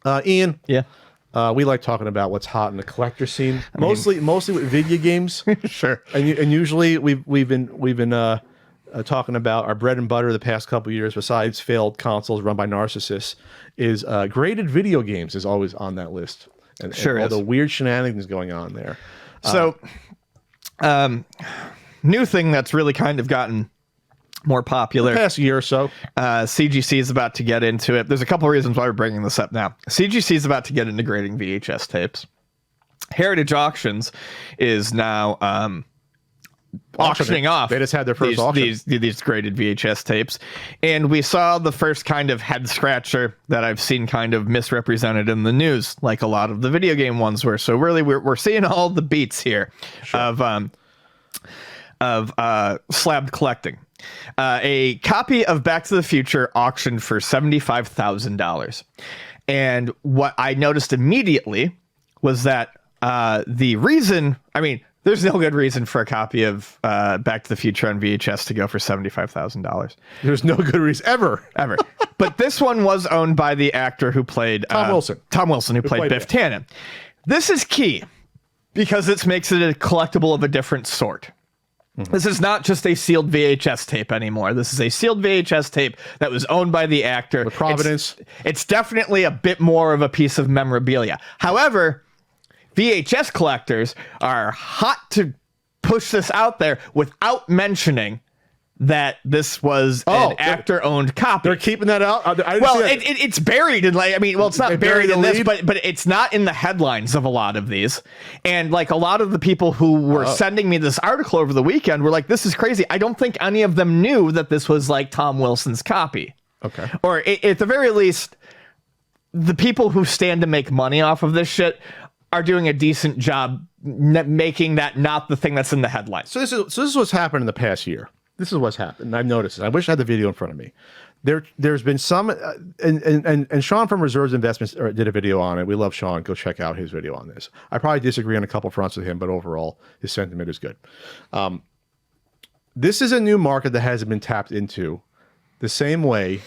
Ian. Yeah. We like talking about what's hot in the collector scene, mostly with video games. Sure. And usually we've been talking about our bread and butter the past couple of years, besides failed consoles run by narcissists, is graded video games is always on that list. And all the weird shenanigans going on there. So, new thing that's really kind of gotten more popular the past year or so. CGC is about to get into it. There's a couple of reasons why we're bringing this up now. CGC is about to get into grading VHS tapes. Heritage Auctions is now auctioning off. They just had their first auction. These graded VHS tapes. And we saw the first kind of head scratcher that I've seen kind of misrepresented in the news, like a lot of the video game ones were. So really, we're seeing all the beats here of slabbed collecting. A copy of Back to the Future auctioned for $75,000. And what I noticed immediately was that the reason, I mean, there's no good reason for a copy of Back to the Future on VHS to go for $75,000. There's no good reason ever. But this one was owned by the actor who played Tom Wilson. Tom Wilson, who played Biff Tannen. This is key because it makes it a collectible of a different sort. This is not just a sealed VHS tape anymore. This is a sealed VHS tape that was owned by the actor. With provenance. It's definitely a bit more of a piece of memorabilia. However, VHS collectors are hot to push this out there without mentioning that this was an actor-owned copy. They're keeping that out? It's buried in, like, I mean, well, it's not buried in this, but it's not in the headlines of a lot of these. And, like, a lot of the people who were sending me this article over the weekend were like, this is crazy. I don't think any of them knew that this was, like, Tom Wilson's copy. Okay. Or, at the very least, the people who stand to make money off of this shit are doing a decent job making that not the thing that's in the headlines. So this is what's happened in the past year. This is what's happened. I've noticed it. I wish I had the video in front of me. There's been some, and Sean from Reserves Investments did a video on it. We love Sean. Go check out his video on this. I probably disagree on a couple fronts with him, but overall, his sentiment is good. This is a new market that hasn't been tapped into the same way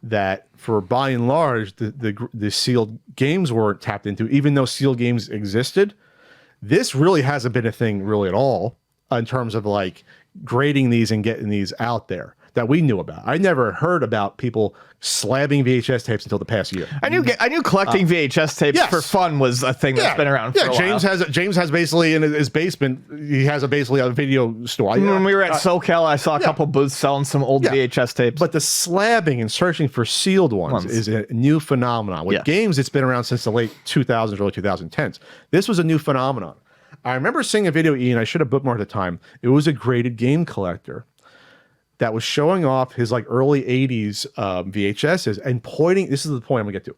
that, for by and large, the sealed games weren't tapped into, even though sealed games existed. This really hasn't been a thing really at all in terms of like grading these and getting these out there that we knew about. I never heard about people slabbing VHS tapes until the past year. I knew collecting VHS tapes for fun was a thing that's been around for a while. James has basically in his basement, he has basically a video store. When we were at SoCal, I saw a couple booths selling some old VHS tapes. But the slabbing and searching for sealed ones is a new phenomenon. With games, it's been around since the late 2000s, early 2010s. This was a new phenomenon. I remember seeing a video, Ian, I should have bookmarked at the time. It was a graded game collector that was showing off his like early 80s VHSs and pointing, this is the point I'm gonna get to,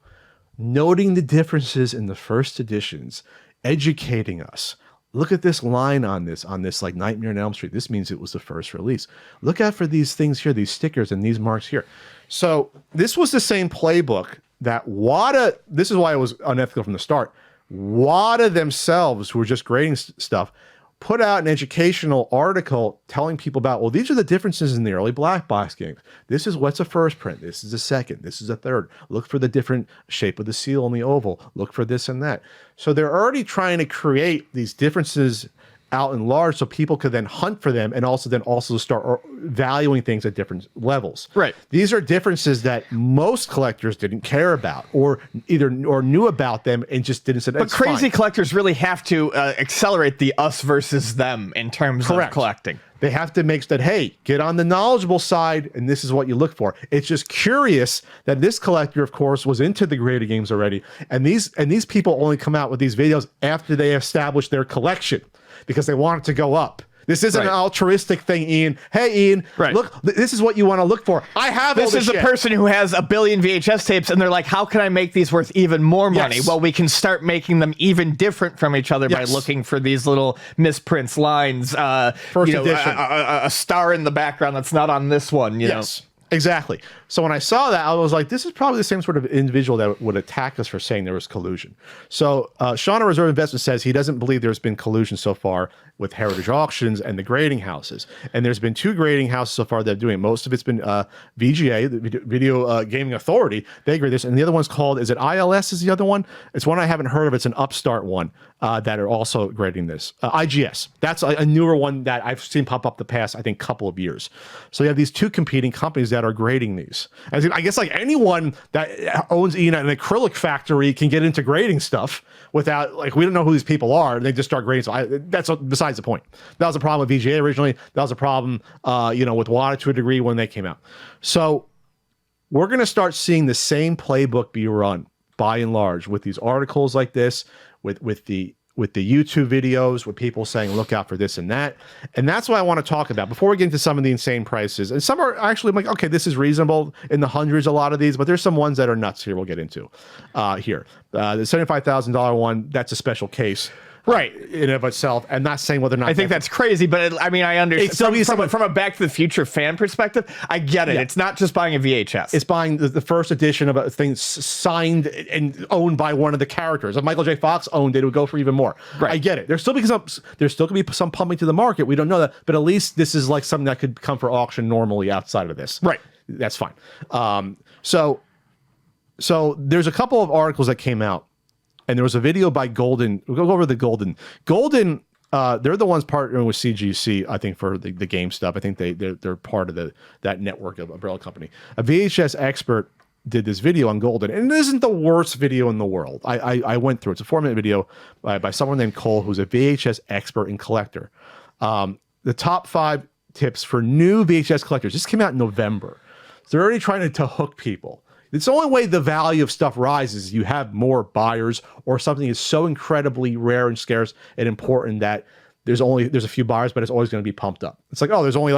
noting the differences in the first editions, educating us. Look at this line on this like Nightmare on Elm Street. This means it was the first release. Look out for these things here, these stickers and these marks here. So this was the same playbook that Wata, this is why it was unethical from the start. Wata themselves, who were just grading stuff, put out an educational article telling people about, well, these are the differences in the early black box games. This is what's a first print. This is a second. This is a third. Look for the different shape of the seal and the oval. Look for this and that. So they're already trying to create these differences out in large so people could then hunt for them and also start valuing things at different levels. Right. These are differences that most collectors didn't care about or knew about them and just didn't say, but crazy collectors really have to accelerate the us versus them in terms of collecting. They have to make that, hey, get on the knowledgeable side, and this is what you look for. It's just curious that this collector, of course, was into the graded games already, and these people only come out with these videos after they establish their collection because they want it to go up. This isn't an altruistic thing, Ian. Hey, Ian, look, this is what you want to look for. I have all this is shit. A person who has a billion VHS tapes, and they're like, how can I make these worth even more money? Yes. Well, we can start making them even different from each other by looking for these little misprints, lines, First edition. a star in the background that's not on this one, you know. Exactly. So when I saw that, I was like, this is probably the same sort of individual that would attack us for saying there was collusion. So Sean at Reserve Investment says he doesn't believe there's been collusion so far with Heritage Auctions and the grading houses. And there's been 2 grading houses so far that are doing it. Most of it's been VGA, the Video Gaming Authority. They grade this. And the other one's called, is it ILS is the other one? It's one I haven't heard of. It's an upstart one that are also grading this. IGS. That's a newer one that I've seen pop up the past, I think, couple of years. So you have these 2 competing companies that are grading these. I guess like anyone that owns an acrylic factory can get into grading stuff without, like, we don't know who these people are. They just start grading. So that's besides the point. That was a problem with VGA originally. That was a problem, with Wata to a degree when they came out. So we're going to start seeing the same playbook be run by and large with these articles like this, with the YouTube videos, with people saying, look out for this and that. And that's what I want to talk about before we get into some of the insane prices. And some are actually like, okay, this is reasonable in the hundreds, a lot of these, but there's some ones that are nuts here we'll get into here. The $75,000 one, that's a special case. Right, in and of itself. I'm not saying whether or not I think that's crazy, but I understand from a Back to the Future fan perspective. I get it. Yeah. It's not just buying a VHS. It's buying the first edition of a thing signed and owned by one of the characters. If Michael J. Fox owned it would go for even more. Right. I get it. There's still going to be some pumping to the market. We don't know that, but at least this is like something that could come for auction normally outside of this. Right. That's fine. So there's a couple of articles that came out. And there was a video by Golden. We'll go over the Golden. Golden, they're the ones partnering with CGC, I think, for the game stuff. I think they're part of that network of umbrella company. A VHS expert did this video on Golden, and it isn't the worst video in the world. I went through it. It's a 4-minute video by someone named Cole, who's a VHS expert and collector. The top 5 tips for new VHS collectors. This came out in November. So they're already trying to hook people. It's the only way the value of stuff rises. You have more buyers, or something is so incredibly rare and scarce and important that there's a few buyers, but it's always going to be pumped up. It's like, oh, there's only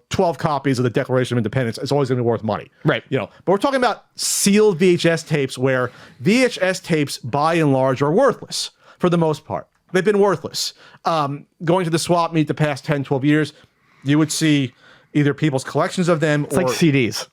12 copies of the Declaration of Independence. It's always going to be worth money. Right. But we're talking about sealed VHS tapes, where VHS tapes by and large are worthless for the most part. They've been worthless. Going to the swap meet the past 10, 12 years, you would see either people's collections of them or like CDs.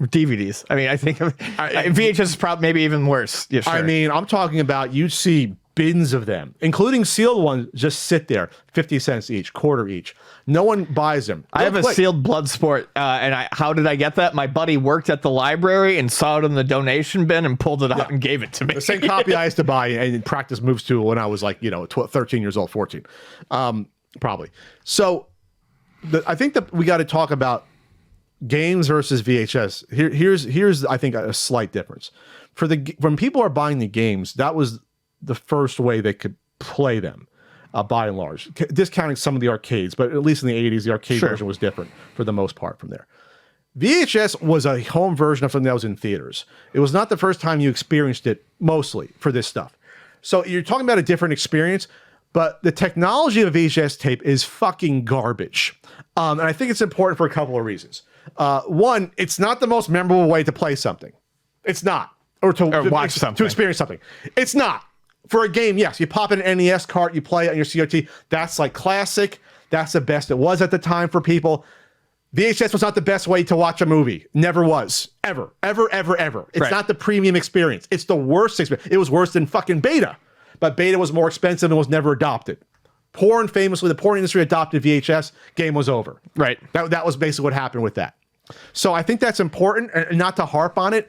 DVDs. I mean, I think VHS is probably maybe even worse. Yeah, sure. I mean, I'm talking about, you see bins of them, including sealed ones, just sit there, 50 cents each, quarter each. No one buys them. I have a sealed Bloodsport, and how did I get that? My buddy worked at the library and saw it in the donation bin and pulled it out and gave it to me. The same copy I used to buy and practice moves to when I was like, 13 years old, 14, probably. So I think that we got to talk about games versus VHS. Here's I think a slight difference. When people are buying the games, that was the first way they could play them, by and large, discounting some of the arcades, but at least in the 80s, the arcade version was different for the most part from there. VHS was a home version of something that was in theaters. It was not the first time you experienced it, mostly, for this stuff. So you're talking about a different experience, but the technology of VHS tape is fucking garbage. And I think it's important for a couple of reasons. One, it's not the most memorable way to play something. It's not. Or watch something. To experience something. It's not. For a game, yes, you pop in an NES cart, you play it on your CRT. That's like classic. That's the best it was at the time for people. VHS was not the best way to watch a movie. Never was. Ever. Ever, ever, ever. It's not the premium experience. It's the worst experience. It was worse than fucking Beta. But Beta was more expensive and was never adopted. Porn, famously, the porn industry adopted VHS, game was over. Right. That was basically what happened with that. So I think that's important, and not to harp on it.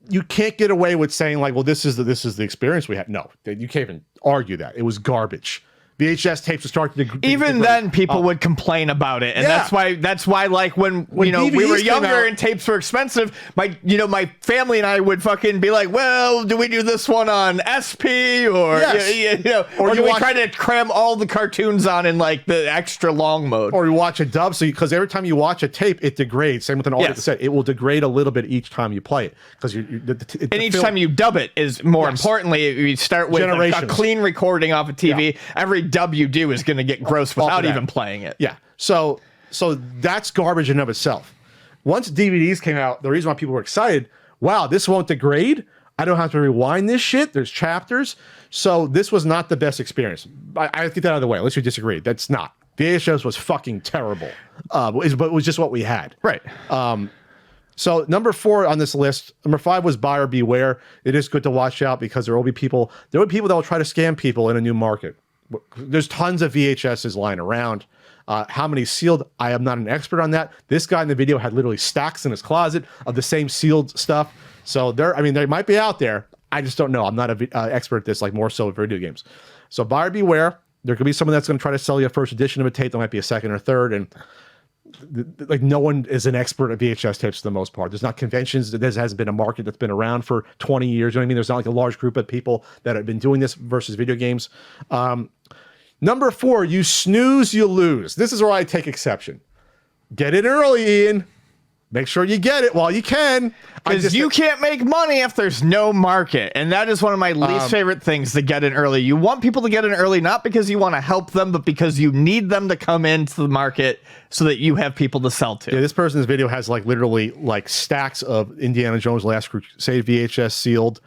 You can't get away with saying like, well, this is the experience we had. No, you can't even argue that. It was garbage. VHS tapes would start to even then people would complain about it, and that's why like when we were younger and tapes were expensive, my family and I would fucking be like, well, do we do this one on SP or or do we try to cram all the cartoons on in like the extra long mode, or you watch a dub, so because every time you watch a tape it degrades. Same with an audio cassette, it will degrade a little bit each time you play it because each time you dub it is more importantly you start with a clean recording off a TV. Every dub you do is going to get gross without even playing it. Yeah. So that's garbage in and of itself. Once DVDs came out, the reason why people were excited, wow, this won't degrade. I don't have to rewind this shit. There's chapters. So this was not the best experience. I get that out of the way, unless you disagree. That's not. VHS was fucking terrible, but it was just what we had. Right. So number 4 on this list, number 5 was buyer beware. It is good to watch out because there will be people that will try to scam people in a new market. There's tons of VHSs lying around. How many sealed? I am not an expert on that. This guy in the video had literally stacks in his closet of the same sealed stuff. So they might be out there. I just don't know. I'm not an expert at this, like more so video games. So buyer beware. There could be someone that's going to try to sell you a first edition of a tape. There might be a second or third, and like no one is an expert at VHS tapes for the most part. There's not conventions. There hasn't been a market that's been around for 20 years. You know what I mean? There's not like a large group of people that have been doing this versus video games. Number 4, you snooze, you lose. This is where I take exception. Get in early, Ian. Make sure you get it while you can. Because you can't make money if there's no market. And that is one of my least favorite things, to get in early. You want people to get in early, not because you want to help them, but because you need them to come into the market so that you have people to sell to. Yeah, this person's video has like literally like stacks of Indiana Jones Last Crusade VHS sealed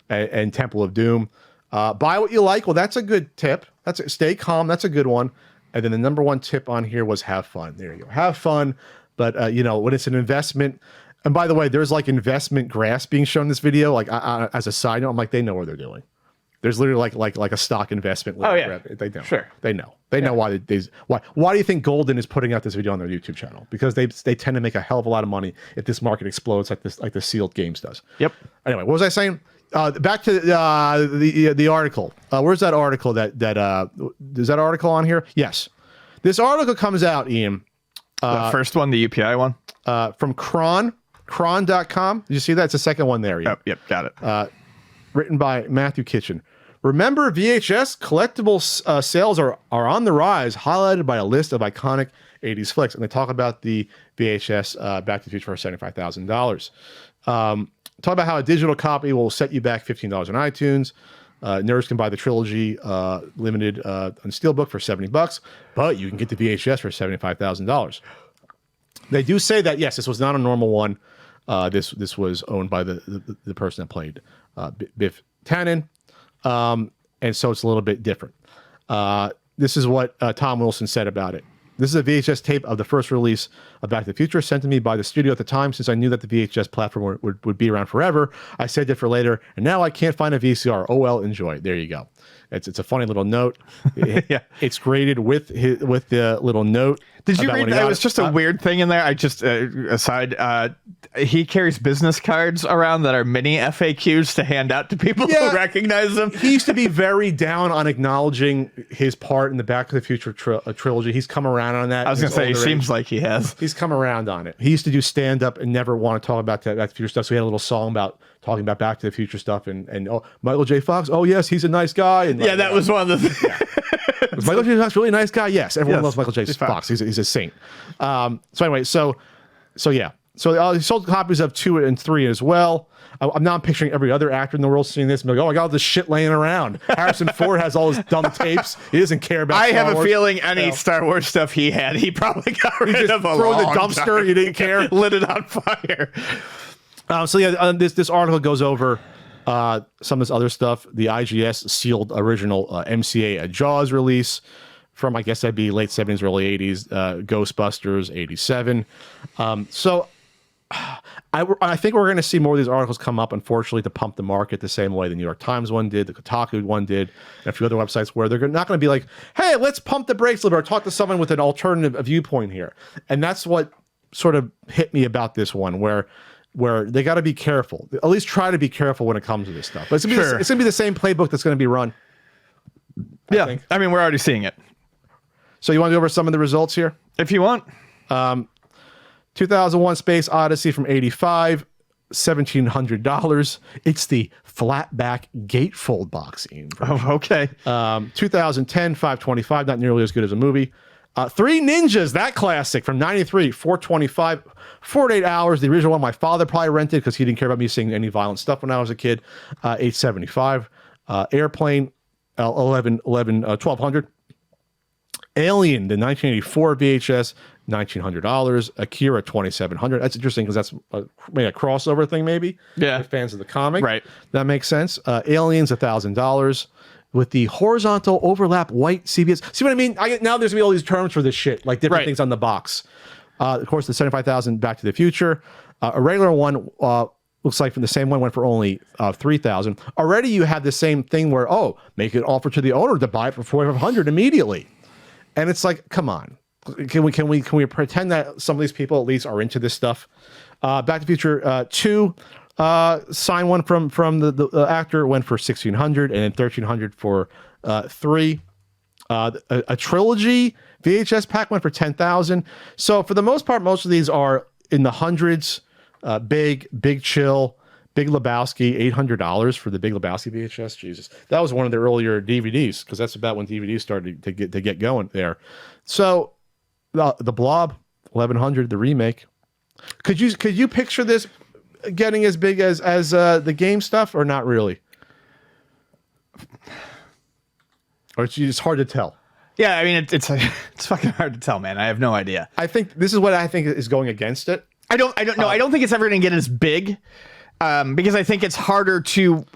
and Temple of Doom. Buy what you like. Well, that's a good tip. Stay calm. That's a good one. And then the number 1 tip on here was have fun. There you go. Have fun. But, when it's an investment, and by the way, there's like investment graphs being shown in this video. Like as a side note, I'm like, they know what they're doing. There's literally like a stock investment. Oh yeah. They know. Sure. They know. They know why why do you think Golden is putting out this video on their YouTube channel? Because they tend to make a hell of a lot of money if this market explodes like the sealed games does. Yep. Anyway, what was I saying? Back to the article. Where's that article? Is that article on here? Yes. This article comes out, Ian. The first one, the UPI one? From Cron.com. Did you see that? It's the second one there. Ian. Oh, yep, got it. Written by Matthew Kitchen. Remember, VHS collectible sales are on the rise, highlighted by a list of iconic 80s flicks. And they talk about the VHS Back to the Future for $75,000. Talk about how a digital copy will set you back $15 on iTunes. Nerds can buy the trilogy limited on Steelbook for $70, but you can get the VHS for $75,000. They do say that yes, this was not a normal one. This was owned by the person that played Biff Tannen, and so it's a little bit different. This is what Tom Wilson said about it. This is a VHS tape of the first release of Back to the Future, sent to me by the studio at the time. Since I knew that the VHS platform would be around forever, I saved it for later, and now I can't find a VCR. Oh well, enjoy. There you go. It's a funny little note. Yeah, it's graded with the little note. Did you read that? It was just a weird thing in there. I just aside. He carries business cards around that are mini FAQs to hand out to people who recognize them. He used to be very down on acknowledging his part in the Back to the Future trilogy. He's come around on that. I was going to say, he seems like he has. He's come around on it. He used to do stand-up and never want to talk about Back to the Future stuff, so he had a little song about talking about Back to the Future stuff, and oh, Michael J. Fox, oh yes, he's a nice guy. And yeah, that was one of the Was Michael J. Fox really a nice guy? Yes, everyone loves Michael J. Fox. He's a saint. So anyway, so yeah. So he sold copies of 2 and 3 as well. I'm now picturing every other actor in the world seeing this and be like, oh, I got all this shit laying around. Harrison Ford has all his dumb tapes. He doesn't care about Star Wars. Have a feeling any Star Wars stuff he had, he probably got rid of a throw long the dumpster. time. He didn't care. Lit it on fire. So yeah, this article goes over some of this other stuff. The IGS sealed original MCA Jaws release from, I guess that'd be late 70s, early 80s, Ghostbusters, 87. So I think we're going to see more of these articles come up, unfortunately, to pump the market the same way the New York Times one did, the Kotaku one did, and a few other websites where they're not going to be like, hey, let's pump the brakes a little bit or talk to someone with an alternative viewpoint here. And that's what sort of hit me about this one, where they got to be careful. At least try to be careful when it comes to this stuff. But it's going to be the same playbook that's going to be run. I mean, we're already seeing it. So you want to go over some of the results here? If you want. 2001 Space Odyssey from 85, $1,700. It's the flatback gatefold box. Oh, okay. 2010, $525, not nearly as good as a movie. Three Ninjas, that classic from 93, $425, 48 hours. The original one my father probably rented because he didn't care about me seeing any violent stuff when I was a kid. $875. Airplane, $1,200. Alien, the 1984 VHS, $1,900. Akira, $2,700. That's interesting because that's maybe a crossover thing, maybe. Yeah. For fans of the comic. Right. That makes sense. Aliens, $1,000. with the horizontal overlap white CBS. See what I mean? Now there's gonna be all these terms for this shit, like different things on the box. Of course, the 75,000 Back to the Future. A regular one looks like from the same one went for only 3,000. Already you have the same thing where, make an offer to the owner to buy it for 4,500 immediately. And it's like, come on. Can we pretend that some of these people at least are into this stuff? Back to the Future 2, sign one from the actor, went for 1,600, and then 1,300 for 3. A trilogy VHS pack went for 10,000. So for the most part, most of these are in the hundreds. Big Chill, Big Lebowski, $800 for the Big Lebowski VHS. Jesus, that was one of the earlier DVDs, because that's about when DVDs started to get going there. So the Blob, 1,100, the remake. Could you picture this getting as big as the game stuff, or not really? Or it's just hard to tell. Yeah, I mean it's fucking hard to tell, man. I have no idea. I think this is what I think is going against it. I don't know. I don't think it's ever going to get as big, because I think it's harder to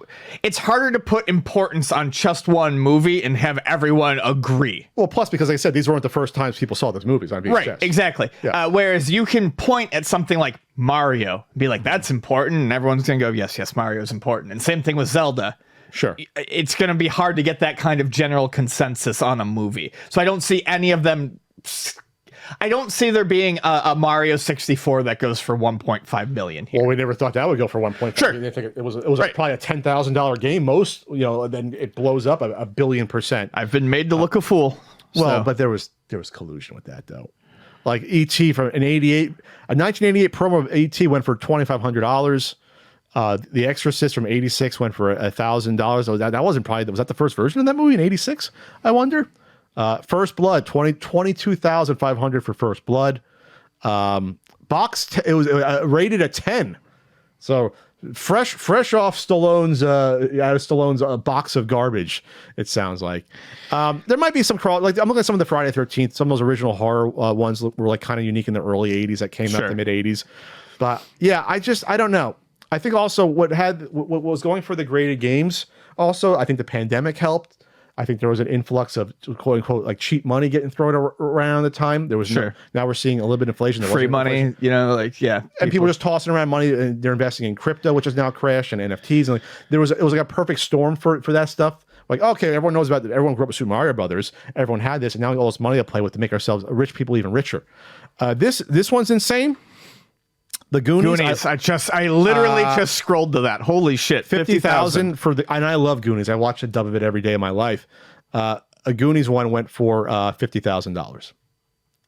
put importance on just one movie and have everyone agree. Well, plus because like I said, these weren't the first times people saw those movies on VHS. Right, exactly. Yeah. Whereas you can point at something like Mario and be like, that's important, and everyone's going to go, yes, Mario's important. And same thing with Zelda. Sure. It's going to be hard to get that kind of general consensus on a movie. So I don't see any of them. I don't see there being a Mario 64 that goes for 1.5 million here. Well, we never thought that would go for 1.5. Sure. They think it was probably a $10,000 game. Most, then it blows up a billion %. I've been made to look a fool. Well, but there was collusion with that though. Like E.T. from a 1988 promo of E.T. went for $2,500. The Exorcist from 86 went for $1,000. That wasn't probably, was that the first version of that movie in 86? I wonder. First Blood, 22,500 for First Blood. It was rated a 10. So fresh off Stallone's box of garbage, it sounds like. There might be some I'm looking at some of the Friday 13th, some of those original horror ones were like kind of unique in the early 80s that came out the mid 80s. But yeah, I don't know. I think also what was going for the graded games, also, I think the pandemic helped. I think there was an influx of quote unquote like cheap money getting thrown around at the time. There was now we're seeing a little bit of inflation. Free money, inflation. And people just tossing around money, and they're investing in crypto, which has now crashed, and NFTs. And it was like a perfect storm for that stuff. Like, okay, everyone knows about it. Everyone grew up with Super Mario Brothers. Everyone had this, and now we got all this money to play with to make ourselves rich people even richer. This one's insane. The Goonies. I literally just scrolled to that. Holy shit. 50,000 for and I love Goonies. I watch a dub of it every day of my life. A Goonies one went for $50,000.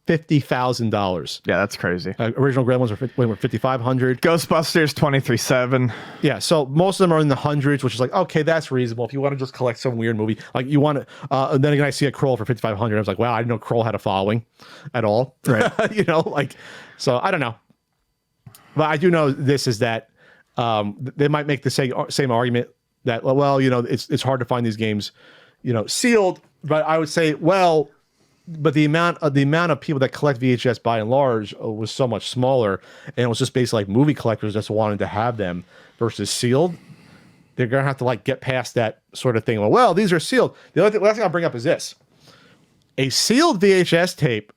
$50,000. Yeah, that's crazy. Original Gremlins were 5,500. Ghostbusters 23,700. Yeah, so most of them are in the hundreds, which is like, okay, that's reasonable. If you want to just collect some weird movie, like you want to, and then again, I see a Kroll for 5,500. I was like, wow, I didn't know Kroll had a following at all. Right. So I don't know. But I do know this is that they might make the same argument that, well, it's hard to find these games, sealed. But I would say, well, but the amount of people that collect VHS by and large was so much smaller, and it was just basically like movie collectors just wanted to have them versus sealed. They're gonna have to get past that sort of thing. Well, these are sealed. The last thing I'll bring up is this: a sealed VHS tape,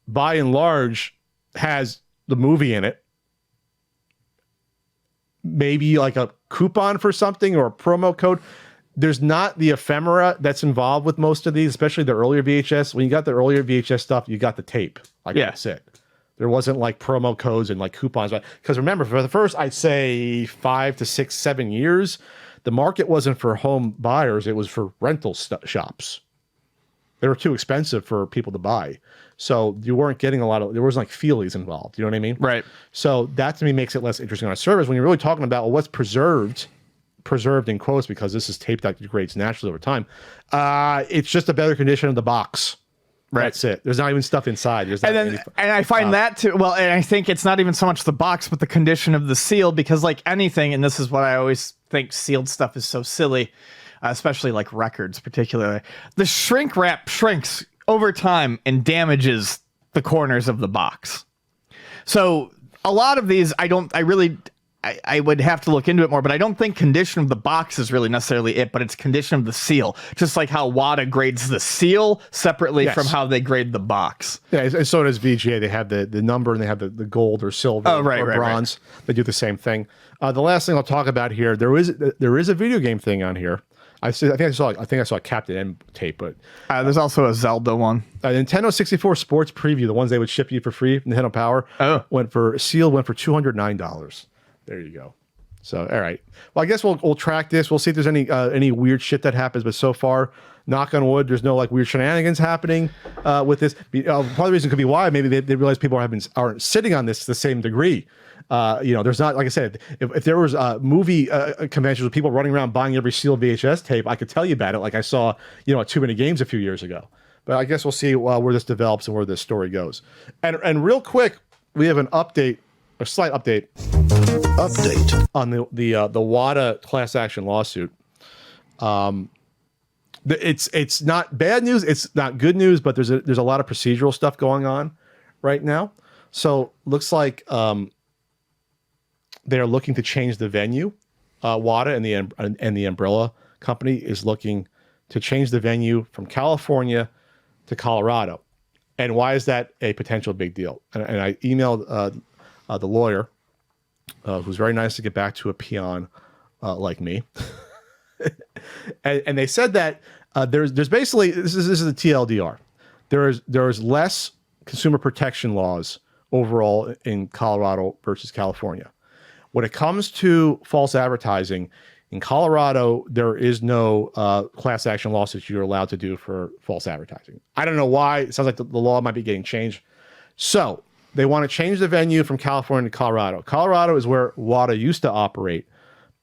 by and large, has the movie in it. Maybe like a coupon for something or a promo code. There's not the ephemera that's involved with most of these, especially the earlier VHS. When you got the earlier VHS stuff, you got the tape. That's it. There wasn't like promo codes and like coupons. Because remember, for the first, I'd say 5 to 6, 7 years, the market wasn't for home buyers. It was for rental shops. They were too expensive for people to buy. So you weren't getting there wasn't like feelies involved. You know what I mean? Right. So that to me makes it less interesting on a service when you're really talking about what's preserved in quotes, because this is tape that degrades naturally over time. It's just a better condition of the box. Right. That's it. There's not even stuff inside. And I find that too. Well, and I think it's not even so much the box, but the condition of the seal, because like anything, and this is what I always think sealed stuff is so silly, especially like records, particularly. The shrink wrap shrinks over time and damages the corners of the box. So a lot of these, I I would have to look into it more, but I don't think condition of the box is really necessarily it, but it's condition of the seal. Just like how Wata grades the seal separately from how they grade the box. Yeah, and so does VGA. They have the number and they have the gold or silver or bronze. Right. They do the same thing. The last thing I'll talk about here, there is a video game thing on here. I think I saw a Captain N tape, but there's also a Zelda one. Nintendo 64 Sports Preview, the ones they would ship you for free from Nintendo Power, sealed went for $209. There you go. So all right. Well, I guess we'll track this. We'll see if there's any weird shit that happens. But so far, knock on wood, there's no like weird shenanigans happening with this. Part of the reason could be why maybe they realize people aren't sitting on this to the same degree. There's not, like I said, if there was movie conventions with people running around buying every sealed VHS tape, I could tell you about it. Like I saw, at Too Many Games a few years ago. But I guess we'll see where this develops and where this story goes. And real quick, we have an update, a slight update on the Wata class action lawsuit. It's not bad news. It's not good news, but there's a lot of procedural stuff going on right now. So looks like they're looking to change the venue. Wata and the Umbrella Company is looking to change the venue from California to Colorado. And why is that a potential big deal? And I emailed the lawyer, who's very nice to get back to a peon like me. and they said that there's basically, this is the TLDR. There's less consumer protection laws overall in Colorado versus California. When it comes to false advertising, in Colorado, there is no class action lawsuits you're allowed to do for false advertising. I don't know why. It sounds like the law might be getting changed. So they want to change the venue from California to Colorado. Colorado is where Wata used to operate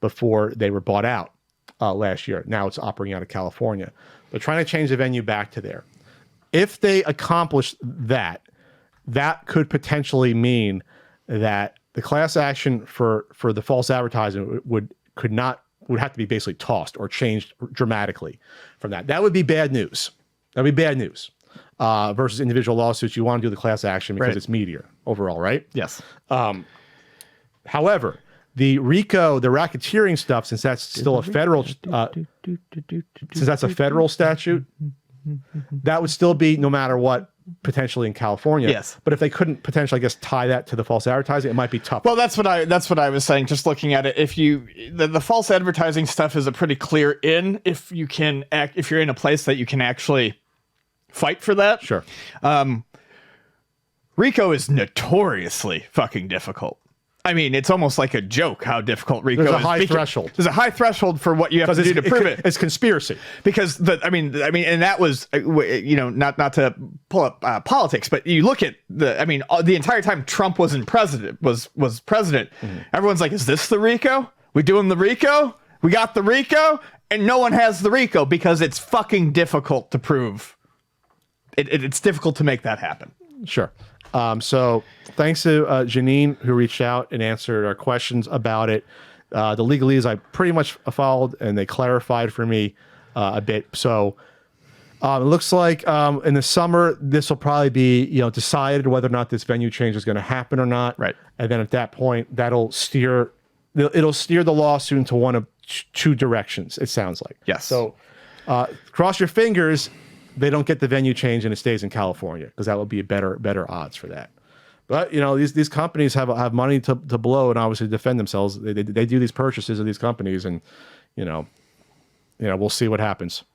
before they were bought out last year. Now it's operating out of California. They're trying to change the venue back to there. If they accomplish that, that could potentially mean that the class action for the false advertising would have to be basically tossed or changed dramatically from that. That would be bad news. That'd be bad news versus individual lawsuits. You want to do the class action because it's meatier overall, right? Yes. However, the RICO, the racketeering stuff, since that's still a federal, since that's a federal statute, that would still be no matter what. Potentially in California, yes. But if they couldn't potentially, I guess, tie that to the false advertising, it might be tough. Well, that's what I was saying. Just looking at it, if the false advertising stuff is a pretty clear if you're in a place that you can actually fight for that. Sure. RICO is notoriously fucking difficult. I mean, it's almost like a joke how difficult RICO is. There's a high threshold. There's a high threshold for what you have to do to prove it. It's conspiracy. Because and that was, not to pull up politics, but you look at the entire time Trump was president, mm-hmm. Everyone's like, is this the RICO? We doing the RICO? We got the RICO? And no one has the RICO because it's fucking difficult to prove. It's difficult to make that happen. Sure. So thanks to Janine, who reached out and answered our questions about it. The legalese I pretty much followed, and they clarified for me a bit. So it looks like in the summer, this will probably be decided whether or not this venue change is going to happen or not. Right. And then at that point, it'll steer the lawsuit into one of two directions, it sounds like. Yes. So cross your fingers they don't get the venue change and it stays in California, because that would be better odds for that. But these companies have money to blow and obviously defend themselves. They do these purchases of these companies, and we'll see what happens.